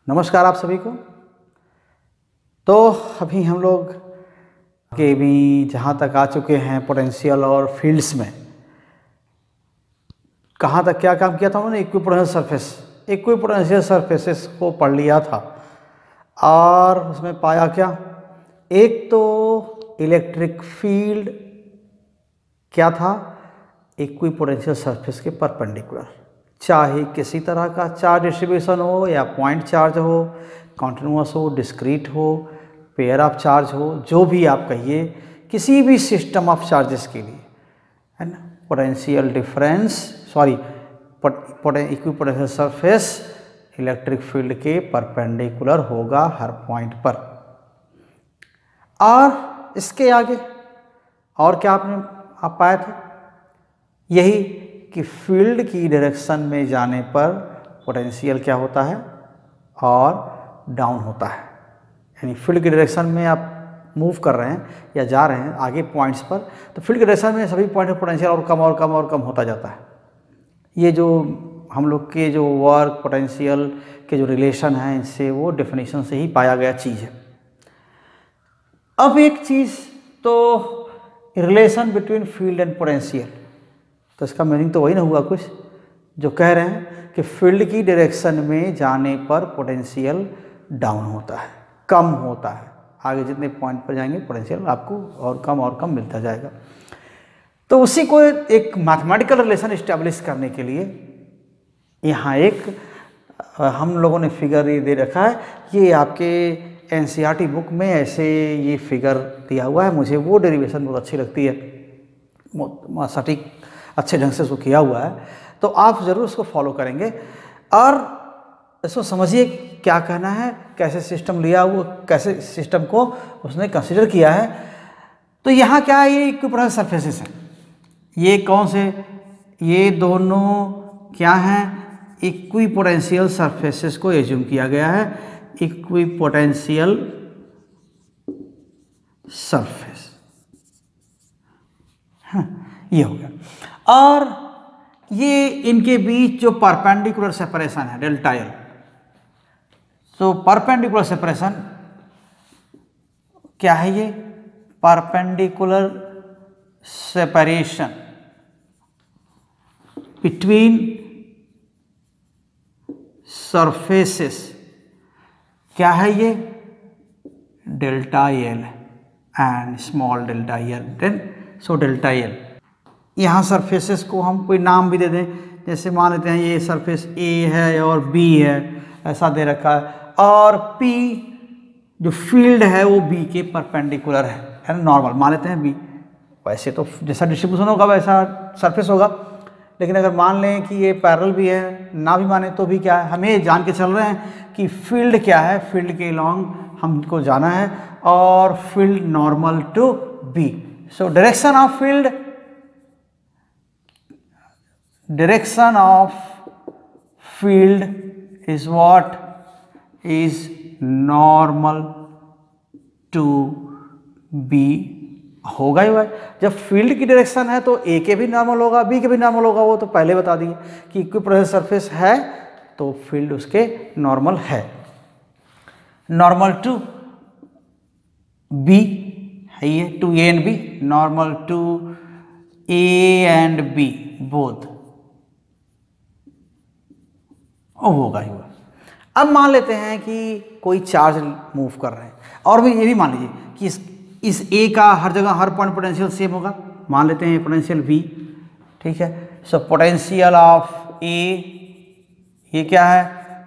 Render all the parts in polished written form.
नमस्कार आप सभी को। तो अभी हम लोग के भी जहाँ तक आ चुके हैं पोटेंशियल और फील्ड्स में, कहाँ तक क्या काम किया था उन्होंने, इक्विपोटेंशियल सरफेसेस को पढ़ लिया था और उसमें पाया क्या, एक तो इलेक्ट्रिक फील्ड क्या था इक्विपोटेंशियल सरफेस के परपेंडिकुलर, चाहे किसी तरह का चार्ज डिस्ट्रीब्यूशन हो या पॉइंट चार्ज हो, कॉन्टिन्यूअस हो, डिस्क्रीट हो, पेयर ऑफ चार्ज हो, जो भी आप कहिए, किसी भी सिस्टम ऑफ चार्जेस के लिए, है ना, potential difference equipotential surface electric field के परपेंडिकुलर होगा हर पॉइंट पर। और इसके आगे और क्या आप पाए थे, यही कि फील्ड की डायरेक्शन में जाने पर पोटेंशियल क्या होता है और डाउन होता है। यानी फील्ड की डायरेक्शन में आप मूव कर रहे हैं या जा रहे हैं आगे पॉइंट्स पर, तो फील्ड की डायरेक्शन में सभी पॉइंट पर पोटेंशियल और कम और कम और कम होता जाता है। ये जो हम लोग के जो वर्क पोटेंशियल के जो रिलेशन है, इनसे वो डेफिनेशन से ही पाया गया चीज़ है। अब एक चीज़ तो relation between field and potential, तो इसका मीनिंग तो वही ना हुआ कुछ जो कह रहे हैं कि फील्ड की डायरेक्शन में जाने पर पोटेंशियल डाउन होता है, कम होता है, आगे जितने पॉइंट पर जाएंगे पोटेंशियल आपको और कम मिलता जाएगा। तो उसी को एक मैथमेटिकल रिलेशन इस्टेब्लिश करने के लिए यहाँ एक हम लोगों ने फिगर ये दे रखा है। ये आपके एनसीईआरटी बुक में ऐसे ये फिगर दिया हुआ है, मुझे वो डेरिवेशन बहुत अच्छी लगती है, सटीक अच्छे ढंग से उसको किया हुआ है, तो आप ज़रूर उसको फॉलो करेंगे और इसको समझिए क्या कहना है, कैसे सिस्टम लिया हुआ, कैसे सिस्टम को उसने कंसिडर किया है। तो यहाँ क्या है, ये इक्विपोटेंशियल सरफेसेस हैं, ये कौन से, ये दोनों क्या हैं, इक्विपोटेंशियल सरफेसेस को एज्यूम किया गया है, इक्विपोटेंशियल सरफेस, ये हो गया। और ये इनके बीच जो परपेंडिकुलर सेपरेशन है डेल्टा एल, तो परपेंडिकुलर सेपरेशन क्या है, ये परपेंडिकुलर सेपरेशन बिटवीन सरफेसेस क्या है, ये delta L and small delta L, then so delta L. यहाँ सरफेसेस को हम कोई नाम भी दे दें, जैसे मान लेते हैं ये सरफेस ए है और बी है, ऐसा दे रखा है, और पी जो फील्ड है वो बी के परपेंडिकुलर है ना, नॉर्मल मान लेते हैं बी। वैसे तो जैसा डिस्ट्रीब्यूशन होगा वैसा सरफेस होगा, लेकिन अगर मान लें कि ये पैरेलल भी है, ना भी माने तो भी क्या है, हमें जान के चल रहे हैं कि फील्ड क्या है, फील्ड के लॉन्ग हमको जाना है और field normal to be. So direction of field, direction of field is what is normal to B होगा ही भाई। जब फील्ड की डायरेक्शन है तो ए के भी नॉर्मल होगा, बी के भी नॉर्मल होगा, वो तो पहले बता दिए कि इक्विपोटेंशियल सरफेस है तो फील्ड उसके नॉर्मल है, नॉर्मल टू बी है ये, to A and B, normal to A and B both होगा ही होगा। अब मान लेते हैं कि कोई चार्ज मूव कर रहे हैं, और भी ये भी मान लीजिए कि इस ए का हर जगह हर पॉइंट पोटेंशियल सेम होगा, मान लेते हैं पोटेंशियल V, ठीक है। सो पोटेंशियल ऑफ ए, ये क्या है,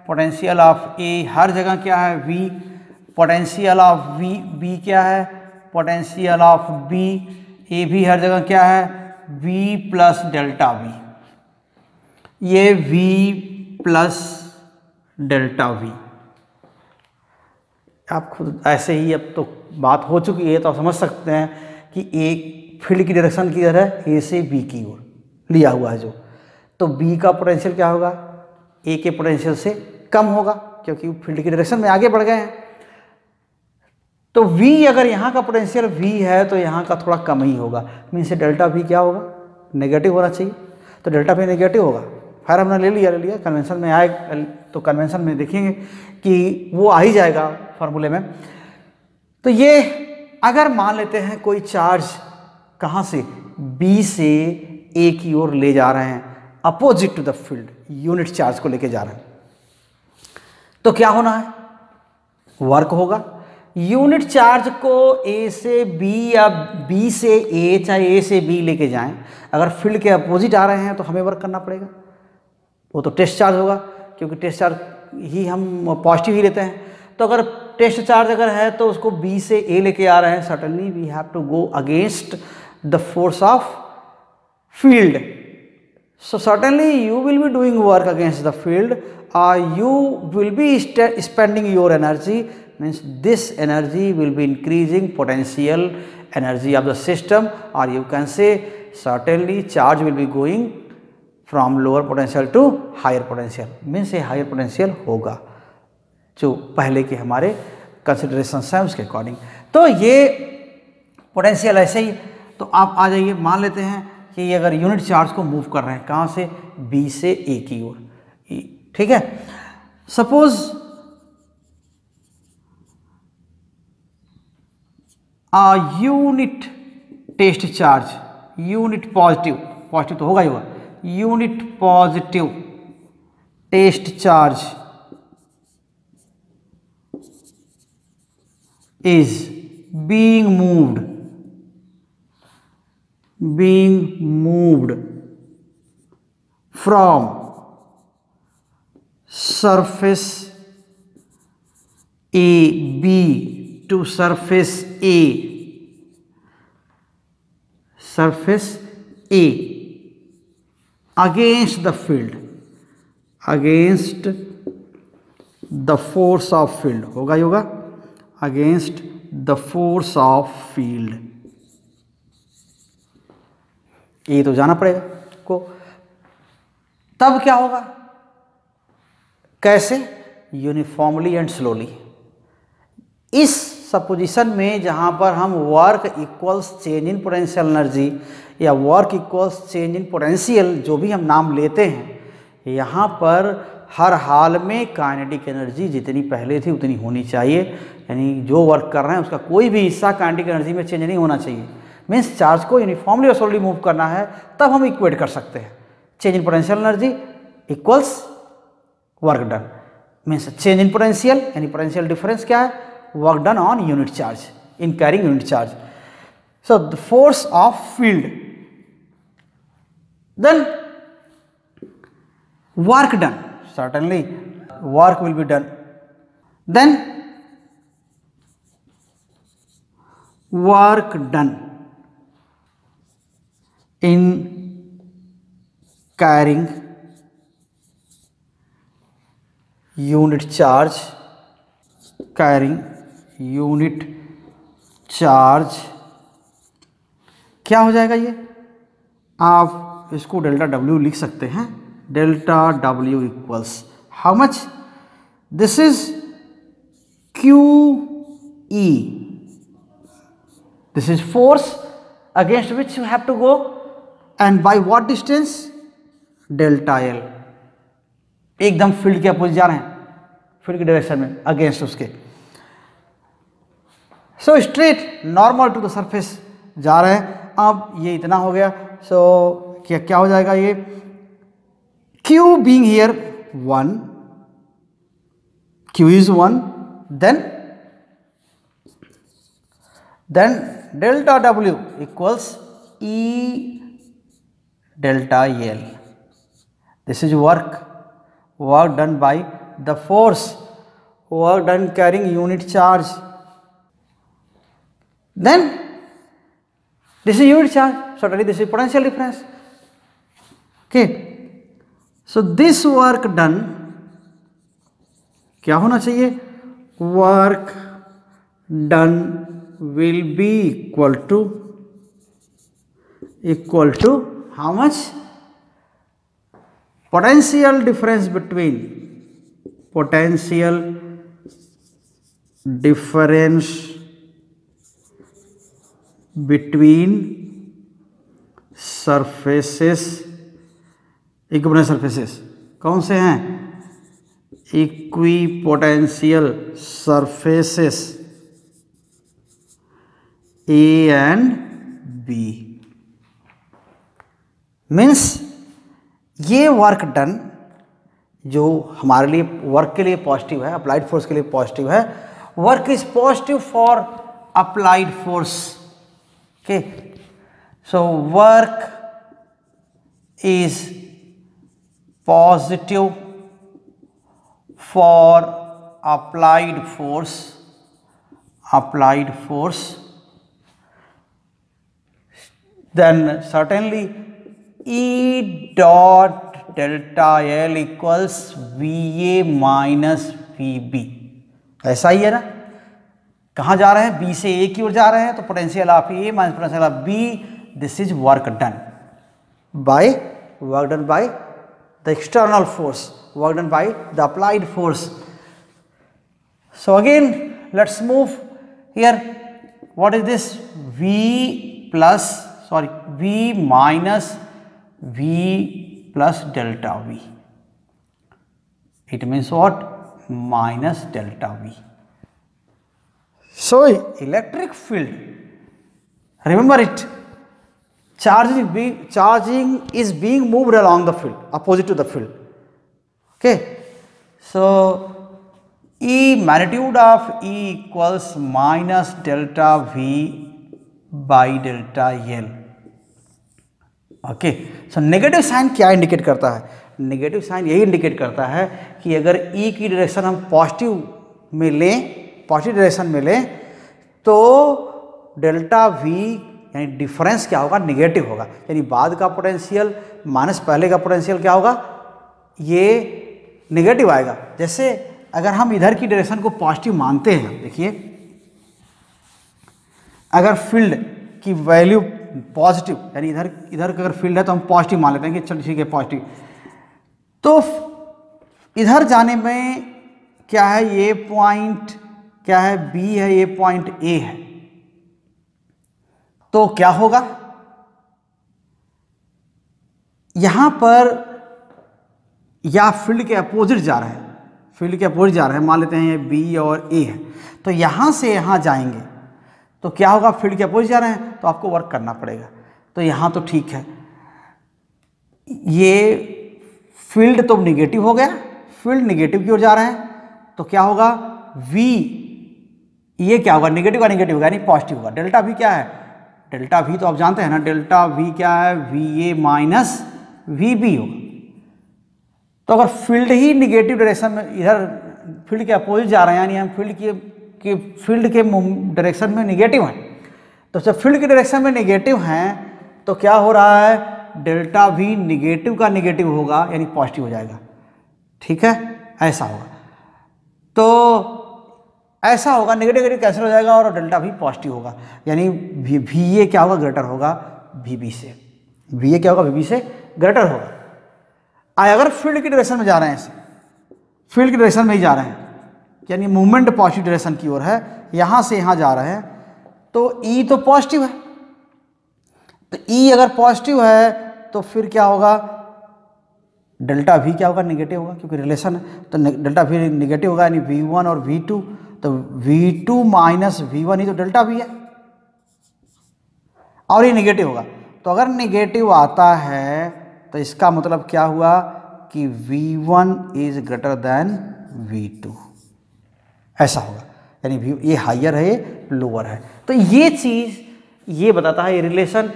पोटेंशियल ऑफ ए हर जगह क्या है V, पोटेंशियल ऑफ B क्या है, पोटेंशियल ऑफ B, ए भी हर जगह क्या है V प्लस डेल्टा V, ये V प्लस डेल्टा V। आप खुद ऐसे ही अब तो बात हो चुकी है तो आप समझ सकते हैं कि एक फील्ड की डायरेक्शन किधर है, ए से बी की ओर लिया हुआ है जो, तो बी का पोटेंशियल क्या होगा, ए के पोटेंशियल से कम होगा क्योंकि फील्ड की डायरेक्शन में आगे बढ़ गए हैं। तो V अगर यहाँ का पोटेंशियल V है तो यहाँ का थोड़ा कम ही होगा, मीन्स डेल्टा V क्या होगा, नेगेटिव होना चाहिए, तो डेल्टा V नेगेटिव होगा, खैर हमने ले लिया कन्वेंशन में आए तो कन्वेंशन में देखेंगे कि वो आ ही जाएगा फार्मूले में। तो ये अगर मान लेते हैं कोई चार्ज कहाँ से बी से ए की ओर ले जा रहे हैं, opposite to the field, unit charge को लेके जा रहे हैं, तो क्या होना है, वर्क होगा। यूनिट चार्ज को ए से बी या बी से ए, चाहे ए से बी लेके जाएं, अगर फील्ड के अपोजिट आ रहे हैं तो हमें वर्क करना पड़ेगा, वो तो टेस्ट चार्ज होगा, क्योंकि टेस्ट चार्ज ही हम पॉजिटिव ही लेते हैं। तो अगर टेस्ट चार्ज अगर है तो उसको बी से ए लेके आ रहे हैं, certainly we have to go against the force of field. So certainly you will be doing work against the field, you will be spending your energy, means this energy will be increasing potential energy of the system, or you can say certainly charge will be going from lower potential to higher potential, means a higher potential होगा जो पहले के हमारे considerations हैं उसके according. तो ये potential ऐसे ही, तो आप आ जाइए, मान लेते हैं कि ये अगर यूनिट चार्ज को मूव कर रहे हैं कहाँ से, बी से ए की ओर, ठीक है। Suppose unit test charge, unit positive, positive तो होगा ही होगा, unit positive test charge is being moved from surface AB to surface A against the field, against the force of field, होगा ही होगा, against the force of field, ये तो जाना पड़ेगा को। तब क्या होगा, कैसे, यूनिफॉर्मली एंड स्लोली। इस सपोजिशन में जहां पर हम work equals change in potential energy या work equals change in potential, जो भी हम नाम लेते हैं, यहाँ पर हर हाल में काइनेटिक एनर्जी जितनी पहले थी उतनी होनी चाहिए, यानी जो वर्क कर रहे हैं उसका कोई भी हिस्सा काइनेटिक एनर्जी में चेंज नहीं होना चाहिए। मीन्स चार्ज को यूनिफॉर्मली और स्लोली मूव करना है, तब हम इक्वेट कर सकते हैं change in potential energy equals work done. Means change in potential यानी पोटेंशियल डिफरेंस क्या है, work done on unit charge in carrying unit charge. So the force of field, then work done, certainly work will be done, then work done in carrying unit charge, क्या हो जाएगा, ये आप इसको delta W लिख सकते हैं, delta W equals how much, this is QE, this is force against which you have to go, and by what distance, delta L, एकदम फील्ड के अपोजिट जा रहे हैं, फील्ड के डायरेक्शन में अगेंस्ट उसके। So straight normal to the surface जा रहे हैं। अब ये इतना हो गया, सो क्या हो जाएगा, ये Q being here 1, Q is 1, then delta W equals E delta L. This is work done by the force, work done carrying unit charge. Then this is unit charge, certainly this is potential difference. Okay. So this work done क्या होना चाहिए, work done will be equal to how much, potential difference between surfaces equipotential surfaces कौन से हैं? Equipotential surfaces A and B. Means ये work done जो हमारे लिए वर्क के लिए पॉजिटिव है, अप्लाइड फोर्स के लिए पॉजिटिव है, work is positive for applied force. Okay, so work is positive for applied force, then certainly E dot delta L equals VA minus VB। ऐसा ही है ना, कहाँ जा रहे हैं? B से A की ओर जा रहे हैं, तो potential of A minus potential of B, this is work done by the external force, work done by the applied force. So again let's move here, what is this? V minus V plus delta V. It means what? Minus delta V. So electric field, remember it, charging is being moved along the field, opposite to the field. Okay, so magnitude of E equals minus delta V by delta L. Okay, so negative sign क्या indicate करता है? Negative sign यही indicate करता है कि अगर ई की direction हम पॉजिटिव डायरेक्शन में लें तो डेल्टा वी यानी डिफरेंस क्या होगा? निगेटिव होगा। यानी बाद का पोटेंशियल माइनस पहले का पोटेंशियल क्या होगा? ये निगेटिव आएगा। जैसे अगर हम इधर की डायरेक्शन को पॉजिटिव मानते हैं, देखिए अगर फील्ड की वैल्यू पॉजिटिव, यानी इधर अगर फील्ड है तो हम पॉजिटिव मान लेते हैं कि चलो ठीक है पॉजिटिव, तो इधर जाने में क्या है? ये पॉइंट क्या है? बी है, ये पॉइंट ए है, तो क्या होगा? यहां पर या फील्ड के अपोजिट जा रहे हैं, मान लेते हैं ये बी और ए है, तो यहां से यहां जाएंगे तो क्या होगा? फील्ड के अपोजिट जा रहे हैं तो आपको वर्क करना पड़ेगा। तो यहाँ तो ठीक है, ये फील्ड तो निगेटिव हो गया, फील्ड निगेटिव की ओर जा रहे हैं तो क्या होगा? V, ये क्या होगा? निगेटिव का निगेटिव होगा यानी पॉजिटिव होगा। डेल्टा V क्या है? डेल्टा V तो आप जानते हैं ना, डेल्टा V क्या है? VA माइनस VB होगा। तो अगर फील्ड ही निगेटिव डायरेक्शन में, इधर फील्ड के अपोजिट जा रहे हैं, यानी हम फील्ड के डायरेक्शन में निगेटिव हैं, तो जब फील्ड के डायरेक्शन में निगेटिव हैं तो क्या हो रहा है? डेल्टा वी निगेटिव का निगेटिव होगा यानी पॉजिटिव हो जाएगा। ठीक है, ऐसा होगा। तो ऐसा होगा, नेगेटिव नेगेटिव कैंसिल हो जाएगा और डेल्टा वी पॉजिटिव होगा, यानी वी ए क्या होगा? ग्रेटर होगा वी बी से। वी ए क्या होगा? वी बी से ग्रेटर होगा। अगर फील्ड की डायरेक्शन में जा रहे हैं, फील्ड की डायरेक्शन में ही जा रहे हैं, यानी मूवमेंट पॉजिटिव डायरेक्शन की ओर है, यहां से यहां जा रहे हैं, तो ई तो पॉजिटिव है, तो ई अगर पॉजिटिव है तो फिर क्या होगा? डेल्टा वी क्या होगा? निगेटिव होगा, क्योंकि रिलेशन है, तो डेल्टा वी निगेटिव होगा, यानी V1 और V2, तो V2 माइनस V1 ही तो डेल्टा वी है, और ये निगेटिव होगा। तो अगर निगेटिव आता है तो इसका मतलब क्या हुआ कि V1 is greater than V2, ऐसा होगा, यानी ये हाइयर है, ये लोअर है। तो ये चीज़ ये बताता है, ये रिलेशन,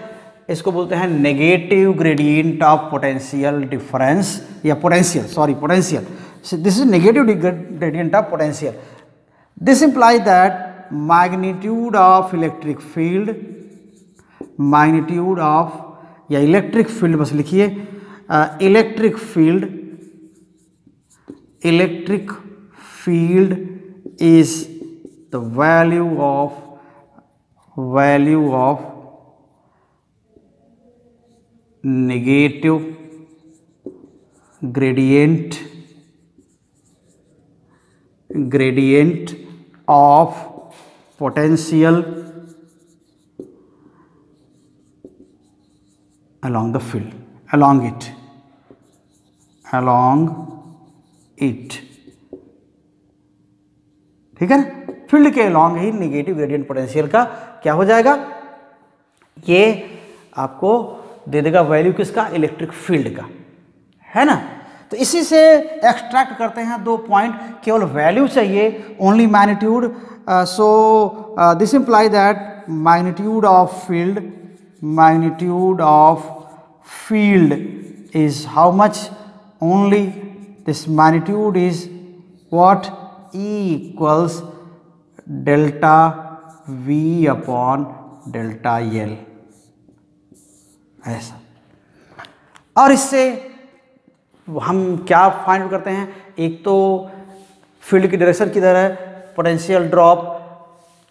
इसको बोलते हैं negative gradient of potential difference, या potential. This is negative gradient of potential. This implies that magnitude of electric field, magnitude of, या इलेक्ट्रिक फील्ड बस लिखिए, electric field is the value of negative gradient of potential along the field, along it, along it, ठीक है ना। Field के along ही negative gradient potential का क्या हो जाएगा, ये आपको दे देगा वैल्यू किसका, इलेक्ट्रिक फील्ड का, है ना। तो इसी से एक्सट्रैक्ट करते हैं 2 पॉइंट, केवल वैल्यू चाहिए, only magnitude. So this imply that magnitude of field is how much, only this magnitude is what, E equals delta V upon delta L, ऐसा। और इससे हम क्या फाइंड करते हैं, एक तो फील्ड की डायरेक्शन किधर है, पोटेंशियल ड्रॉप।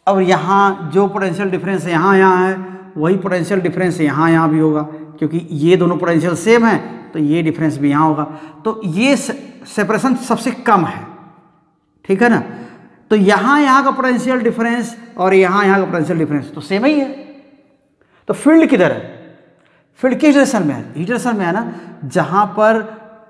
अब यहाँ जो पोटेंशियल डिफरेंस यहाँ है वही पोटेंशियल डिफरेंस यहाँ भी होगा, क्योंकि ये दोनों पोटेंशियल सेम है तो ये डिफरेंस भी यहाँ होगा। तो ये सेपरेशन सबसे कम है, ठीक है ना। तो यहाँ का पोटेंशियल डिफरेंस और यहाँ का पोटेंशियल डिफरेंस तो सेम ही है। तो फील्ड किधर है, फील्ड किस डायरेक्शन में है, इस डायरेक्शन में है ना, जहाँ पर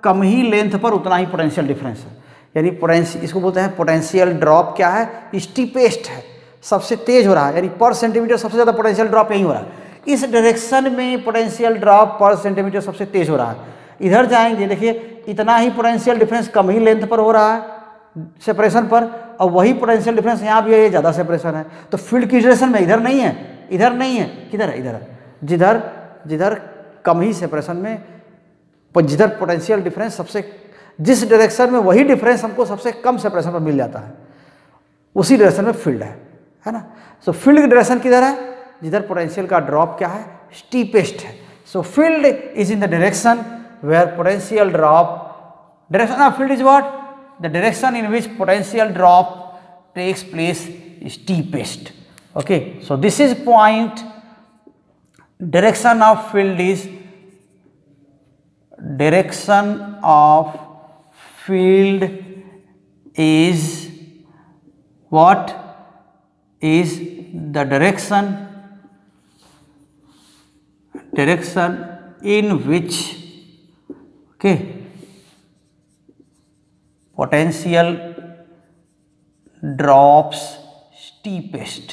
कम ही लेंथ पर उतना ही पोटेंशियल डिफरेंस है। यानी पोटेंशियल, इसको बोलते हैं पोटेंशियल ड्रॉप क्या है, स्टीपेस्ट है, सबसे तेज हो रहा है, यानी पर सेंटीमीटर सबसे ज़्यादा पोटेंशियल ड्रॉप यही हो रहा है। इस डायरेक्शन में पोटेंशियल ड्रॉप पर सेंटीमीटर सबसे तेज हो रहा है। इधर जाएंगे, देखिए इतना ही पोटेंशियल डिफरेंस कम ही लेंथ पर हो रहा है सेपरेशन पर, और वही पोटेंशियल डिफरेंस यहाँ भी है, ये ज़्यादा सेपरेशन है। तो फील्ड की डायरेक्शन में इधर नहीं है, इधर नहीं है, किधर है, इधर है। जिधर कम ही सेपरेशन में, जिधर पोटेंशियल डिफरेंस सबसे, जिस डायरेक्शन में वही डिफरेंस हमको सबसे कम सेपरेशन पर मिल जाता है, उसी डायरेक्शन में फील्ड है ना। सो फील्ड की डायरेक्शन किधर है, जिधर पोटेंशियल का ड्रॉप क्या है, स्टीपेस्ट है। So field is in the direction where potential drop, direction of field is what, the direction in which potential drop takes place steepest. Okay, so this is point, direction of field is what is the direction in which, okay, potential drops steepest,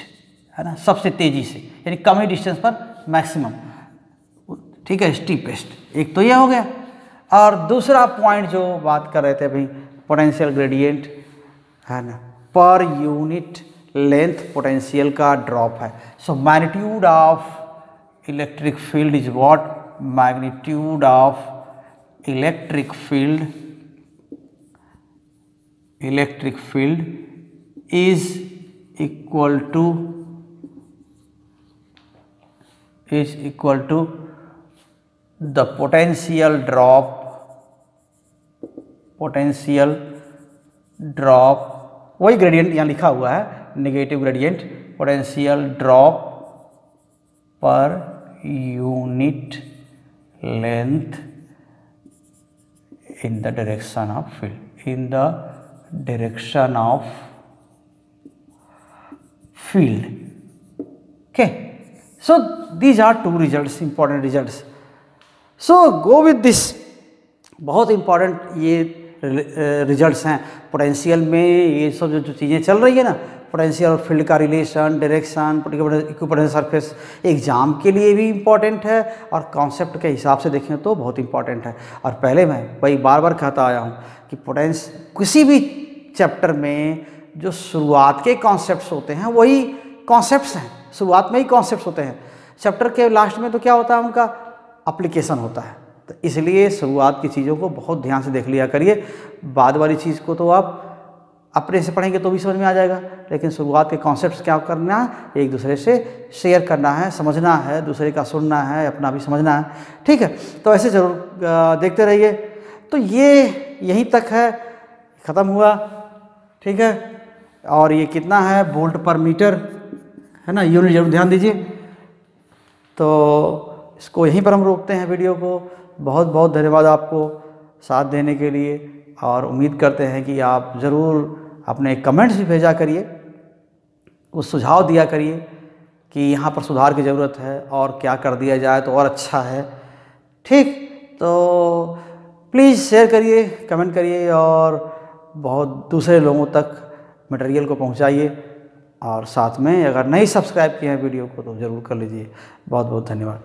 है ना, सबसे तेजी से, यानी कम ही distance पर maximum, ठीक है, steepest. एक तो यह हो गया। और दूसरा पॉइंट जो बात कर रहे थे अभी, पोटेंशियल ग्रेडियंट, है ना, पर यूनिट लेंथ पोटेंशियल का ड्रॉप है। So magnitude of electric field is what, magnitude of electric field is equal to the potential drop, वही ग्रेडियंट यहाँ लिखा हुआ है, negative gradient, potential drop per unit length in the direction of field, in the direction of field. Okay, so these are two results, important results. So go with this, बहुत important ये results हैं potential में। ये सब जो चीज़ें चल रही है ना, पोटेंशियल और फील्ड का relation, direction, equipotential surface, exam के लिए भी इम्पॉर्टेंट है और कॉन्सेप्ट के हिसाब से देखें तो बहुत इम्पॉर्टेंट है। और पहले मैं वही बार बार कहता आया हूँ कि किसी भी चैप्टर में जो शुरुआत के कॉन्सेप्ट्स होते हैं वही कॉन्सेप्ट्स हैं, शुरुआत में ही कॉन्सेप्ट्स होते हैं। चैप्टर के लास्ट में तो क्या होता है, उनका एप्लीकेशन होता है। तो इसलिए शुरुआत की चीज़ों को बहुत ध्यान से देख लिया करिए। बाद वाली चीज़ को तो आप अपने से पढ़ेंगे तो भी समझ में आ जाएगा, लेकिन शुरुआत के कॉन्सेप्ट्स क्या करना है, एक दूसरे से शेयर करना है, समझना है, दूसरे का सुनना है, अपना भी समझना है, ठीक है। तो ऐसे ज़रूर देखते रहिए। तो ये यहीं तक है, ख़त्म हुआ, ठीक है। और ये कितना है, वोल्ट पर मीटर, है ना, यूनिट जरूर ध्यान दीजिए। तो इसको यहीं पर हम रोकते हैं वीडियो को। बहुत बहुत धन्यवाद आपको साथ देने के लिए, और उम्मीद करते हैं कि आप ज़रूर अपने कमेंट्स भी भेजा करिए, उस सुझाव दिया करिए कि यहाँ पर सुधार की ज़रूरत है और क्या कर दिया जाए तो और अच्छा है, ठीक। तो प्लीज़ शेयर करिए, कमेंट करिए और बहुत दूसरे लोगों तक मटेरियल को पहुंचाइए। और साथ में अगर नहीं सब्सक्राइब किए हैं वीडियो को तो ज़रूर कर लीजिए। बहुत बहुत धन्यवाद।